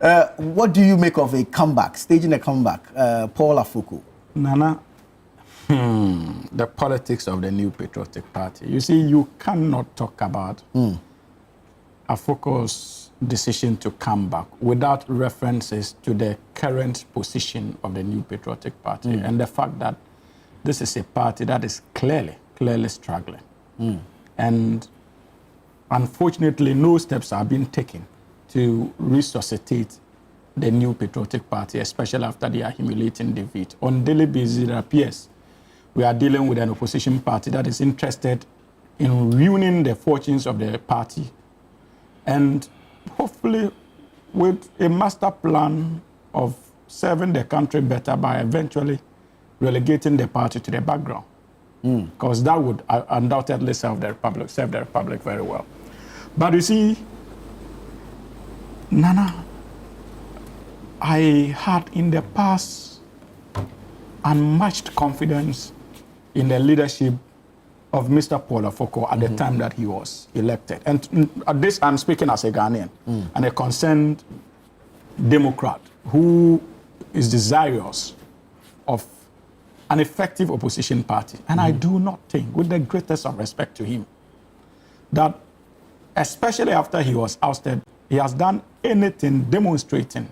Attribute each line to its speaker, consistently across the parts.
Speaker 1: What do you make of a comeback, staging a comeback, Paul Afoko?
Speaker 2: Nana, the politics of the New Patriotic Party. You see, you cannot talk about Afoko's decision to come back without references to the current position of the New Patriotic Party and the fact that this is a party that is clearly struggling. And unfortunately, no steps are being taken to resuscitate the New Patriotic Party, especially after their humiliating defeat. On daily basis, it appears we are dealing with an opposition party that is interested in ruining the fortunes of the party, and hopefully with a master plan of serving the country better by eventually relegating the party to the background. Because that would undoubtedly serve the Republic very well. But you see, Nana, I had in the past unmatched confidence in the leadership of Mr. Paul Afoko at the time that he was elected. And this, I'm speaking as a Ghanaian and a concerned Democrat who is desirous of an effective opposition party. And I do not think, with the greatest of respect to him, that especially after he was ousted, he has done anything demonstrating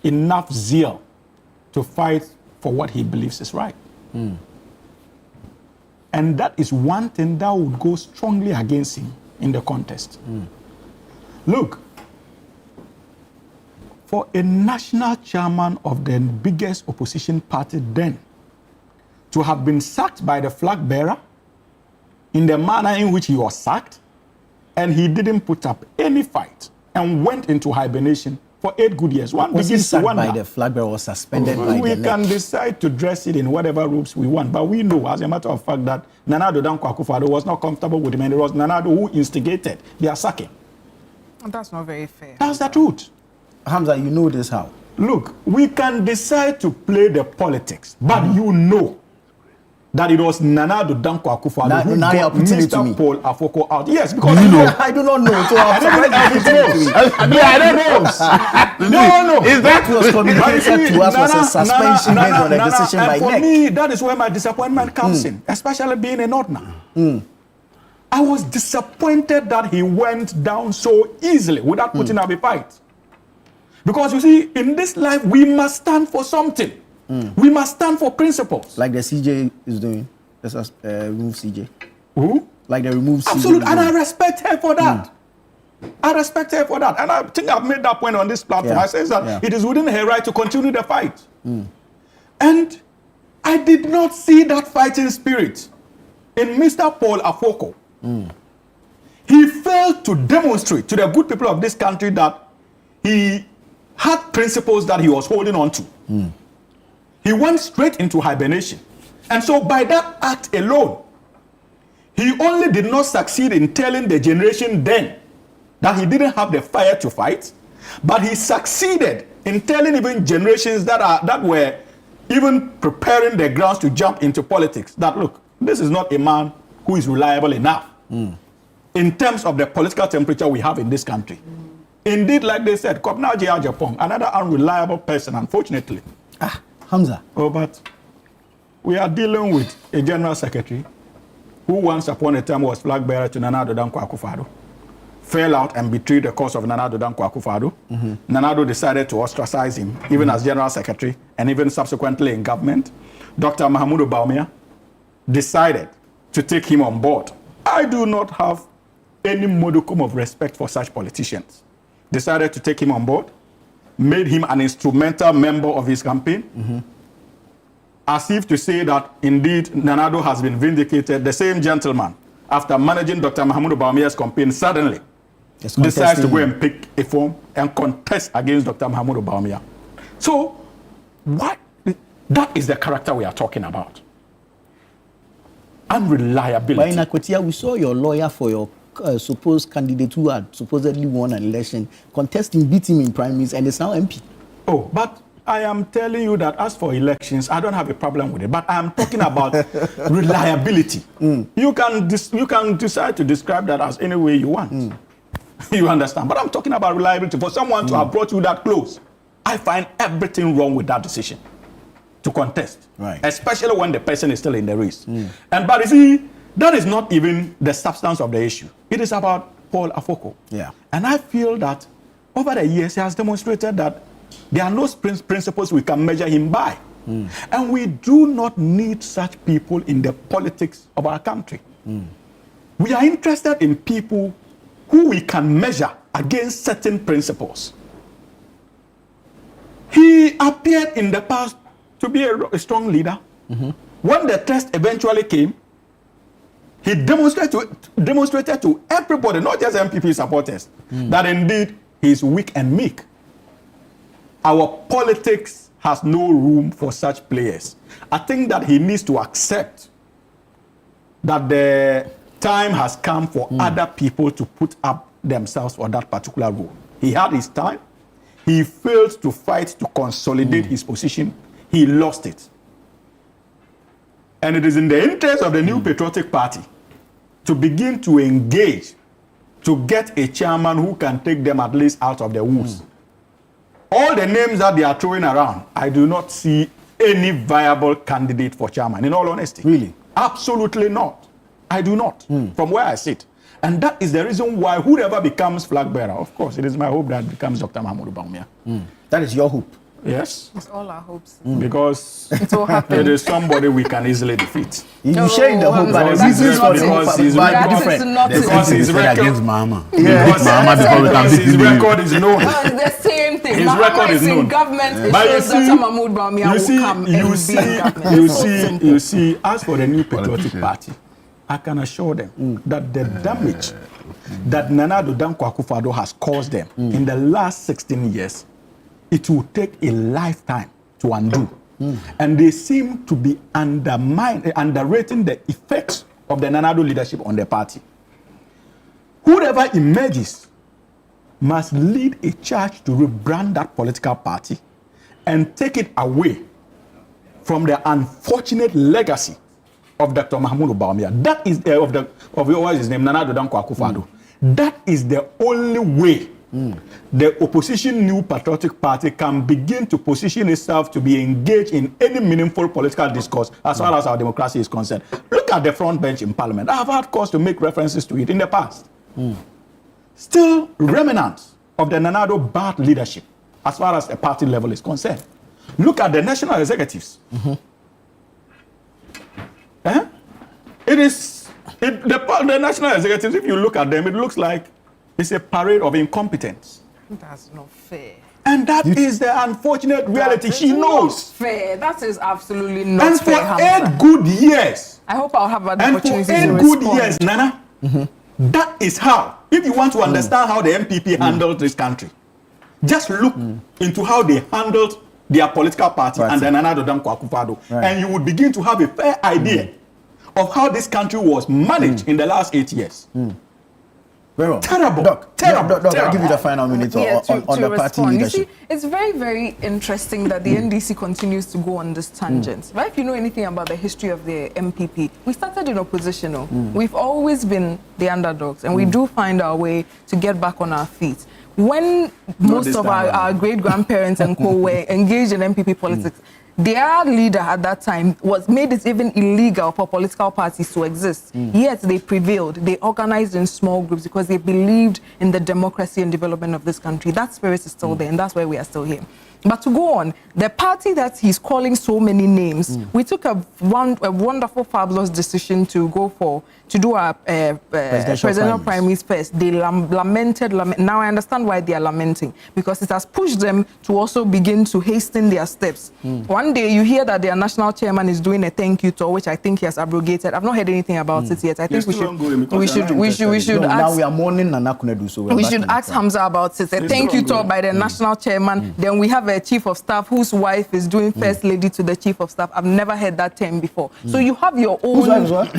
Speaker 2: enough zeal to fight for what he believes is right. And that is one thing that would go strongly against him in the contest. Look, for a national chairman of the biggest opposition party then to have been sacked by the flag bearer in the manner in which he was sacked, and he didn't put up any fight and went into hibernation for 8 good years. One
Speaker 1: was
Speaker 2: begins to wonder.
Speaker 1: By the flag bearer or suspended by the neck?
Speaker 2: We can decide to dress it in whatever robes we want, but we know, as a matter of fact, that Nana Addo Dankwa Akufo-Addo was not comfortable with him, and it was Nana Addo who instigated their sacking.
Speaker 3: That's not very fair.
Speaker 2: That's the truth.
Speaker 1: Hamza, you know this how?
Speaker 2: Look, we can decide to play the politics, but you know that it was Nana Addo Dankwa Akufo-Addo who got Mr. Paul Afoko out. Yes, because
Speaker 1: you know. I do not know. So I'm surprised you
Speaker 2: No.
Speaker 1: Is that was communicated to us was a suspension based on a decision by
Speaker 2: for
Speaker 1: neck.
Speaker 2: me, that is where my disappointment comes in, especially being a Northerner. I was disappointed that he went down so easily without putting up a fight. Because you see, in this life, we must stand for something. We must stand for principles.
Speaker 1: Like the CJ is doing. Let's remove CJ.
Speaker 2: Who?
Speaker 1: Like the remove CJ.
Speaker 2: Absolutely. And I respect her for that. I respect her for that. And I think I've made that point on this platform. I say that it is within her right to continue the fight. And I did not see that fighting spirit in Mr. Paul Afoko. He failed to demonstrate to the good people of this country that he had principles that he was holding on to. He went straight into hibernation. And so by that act alone, he only did not succeed in telling the generation then that he didn't have the fire to fight, but he succeeded in telling even generations that were even preparing the grounds to jump into politics that, look, this is not a man who is reliable enough in terms of the political temperature we have in this country. Indeed, like they said, Kopna Jia Japong, another unreliable person, unfortunately.
Speaker 1: Hamza.
Speaker 2: Oh, but we are dealing with a general secretary who once upon a time was flag bearer to Nana Addo Dankwa Akufo-Addo, fell out and betrayed the cause of Nana Addo Dankwa Akufo-Addo. Nana Addo decided to ostracize him, even as general secretary, and even subsequently in government. Dr. Mahamudu Bawumia decided to take him on board. I do not have any modicum of respect for such politicians. Decided to take him on board, made him an instrumental member of his campaign, as if to say that indeed Nana Addo has been vindicated. The same gentleman, after managing Dr. Mahamudu Bawumia's campaign, suddenly decides to go and pick a form and contest against Dr. Mahamudu Bawumia. So, that is the character we are talking about. Unreliability.
Speaker 1: But in Akotia, we saw your lawyer for your supposed candidate who had supposedly won an election, contesting, beat him in primaries, and is now MP.
Speaker 2: Oh, but I am telling you that as for elections, I don't have a problem with it. But I am talking about reliability. You can decide to describe that as any way you want. You understand? But I'm talking about reliability. For someone to have brought you that close I find everything wrong with that decision to contest,
Speaker 1: right?
Speaker 2: Especially when the person is still in the race. But you see, that is not even the substance of the issue. It is about Paul Afoko.
Speaker 1: Yeah.
Speaker 2: And I feel that over the years, he has demonstrated that there are no principles we can measure him by. And we do not need such people in the politics of our country. We are interested in people who we can measure against certain principles. He appeared in the past to be a strong leader. When the test eventually came, he demonstrated to everybody, not just NPP supporters, that indeed he is weak and meek. Our politics has no room for such players. I think that he needs to accept that the time has come for other people to put up themselves for that particular role. He had his time. He failed to fight to consolidate his position. He lost it. And it is in the interest of the new patriotic party to begin to engage to get a chairman who can take them at least out of the woods. All the names that they are throwing around, I do not see any viable candidate for chairman, in all honesty.
Speaker 1: Really?
Speaker 2: Absolutely not. I do not, from where I sit. And that is the reason why whoever becomes flag bearer, of course, it is my hope that becomes Dr. Mahmoud Bawumia.
Speaker 1: That is your hope.
Speaker 2: Yes.
Speaker 3: It's all our hopes.
Speaker 2: Because
Speaker 3: It will happen.
Speaker 2: it is somebody we can easily defeat.
Speaker 1: You sharing the hope, but the
Speaker 2: Because
Speaker 1: reasons for
Speaker 2: he's
Speaker 1: the
Speaker 3: That is
Speaker 1: different.
Speaker 3: not
Speaker 2: Because his record
Speaker 4: against Mahama.
Speaker 2: Because his record is known.
Speaker 3: No, it's the same thing.
Speaker 2: His
Speaker 3: Mahama
Speaker 2: record is
Speaker 3: in
Speaker 2: known.
Speaker 3: government. It
Speaker 2: But you
Speaker 3: shows
Speaker 2: see-
Speaker 3: Dr. Mahmoud Bawumia will come and be in government. It's so simple.
Speaker 2: You see, as for the new patriotic party, I can assure them that the damage that Nana Addo Dankwa Akufo-Addo has caused them in the last 16 years, it will take a lifetime to undo. And they seem to be underrating the effects of the Nana Addo leadership on the party. Whoever emerges must lead a charge to rebrand that political party and take it away from the unfortunate legacy of Dr. Mahmoud Bawumia. That is what is his name, Nana Addo Dankwa Akufo-Addo. That is the only way the opposition new patriotic party can begin to position itself to be engaged in any meaningful political discourse as far as our democracy is concerned. Look at the front bench in parliament. I have had cause to make references to it in the past. Still remnants of the Nana Addo bad leadership as far as the party level is concerned. Look at the national executives. The national executives, if you look at them, it looks like it's a parade of incompetence.
Speaker 3: That's not fair.
Speaker 2: And that is the unfortunate reality. She knows.
Speaker 3: Fair. That is absolutely not
Speaker 2: And for
Speaker 3: fair, Hamza.
Speaker 2: 8 good years,
Speaker 3: I hope I'll have an
Speaker 2: and for
Speaker 3: opportunity
Speaker 2: 8
Speaker 3: to
Speaker 2: good
Speaker 3: respond.
Speaker 2: years, Nana, that is how, if you want to understand how the NPP handled this country, just look into how they handled their political party and the Nana Addo Dankwa Akufo-Addo, and you would begin to have a fair idea of how this country was managed in the last 8 years.
Speaker 1: Very well.
Speaker 2: Terrible.
Speaker 1: Doc,
Speaker 2: Terrible.
Speaker 1: I'll give you the final minute
Speaker 3: Yeah,
Speaker 1: on the party
Speaker 3: respond.
Speaker 1: leadership.
Speaker 3: You see, it's very, very interesting that the NDC continues to go on this tangent. Right? If you know anything about the history of the MPP, we started in opposition. We've always been the underdogs, and we do find our way to get back on our feet. When most of our great-grandparents and co were engaged in MPP politics, their leader at that time made it even illegal for political parties to exist. Yet they prevailed. They organized in small groups because they believed in the democracy and development of this country. That spirit is still there, and that's why we are still here. But to go on, the party that he's calling so many names, we took a wonderful, fabulous decision to do our presidential primaries first. They lamented. Now I understand why they are lamenting, because it has pushed them to also begin to hasten their steps. One day you hear that their national chairman is doing a thank you tour, which I think he has abrogated. I've not heard anything about it yet. I think we should
Speaker 1: now we are mourning Nana Kunedu, so
Speaker 3: we should ask Hamza about it. A thank you tour by the national chairman. Then we have a chief of staff whose wife is doing first lady to the chief of staff. I've never heard that term before. So you have your own.
Speaker 1: Whose wife is what?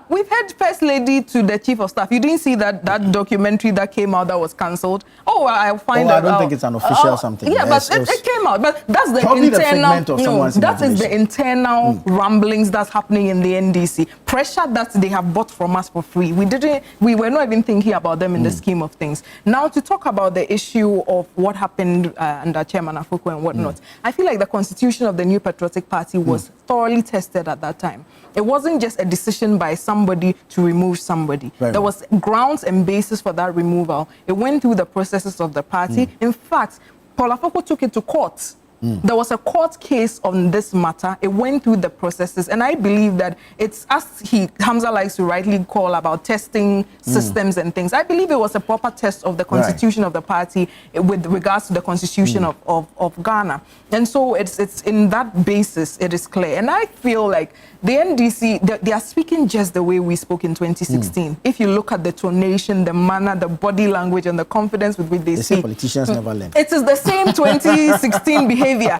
Speaker 3: We've had first lady to the chief of staff. You didn't see that documentary that came out that was cancelled? I'll find out.
Speaker 1: I don't think it's an official something.
Speaker 3: Yeah, but it came out. But that's the
Speaker 1: probably
Speaker 3: internal.
Speaker 1: The no,
Speaker 3: that is the internal rumblings that's happening in the NDC. Pressure that they have bought from us for free. We were not even thinking about them in the scheme of things. Now to talk about the issue of what happened under Chairman Afoko. Afoko and whatnot. I feel like the constitution of the New Patriotic Party was thoroughly tested at that time. It wasn't just a decision by somebody to remove somebody. There was grounds and basis for that removal. It went through the processes of the party. In fact, Paul Afoko took it to court. There was a court case on this matter. It went through the processes, and I believe that it's, as Hamza likes to rightly call about testing systems and things. I believe it was a proper test of the constitution of the party with regards to the constitution of Ghana. And so it's in that basis it is clear. And I feel like the NDC, they are speaking just the way we spoke in 2016. If you look at the tonation, the manner, the body language, and the confidence with which they speak,
Speaker 1: say politicians never learn.
Speaker 3: It is the same 2016 behavior.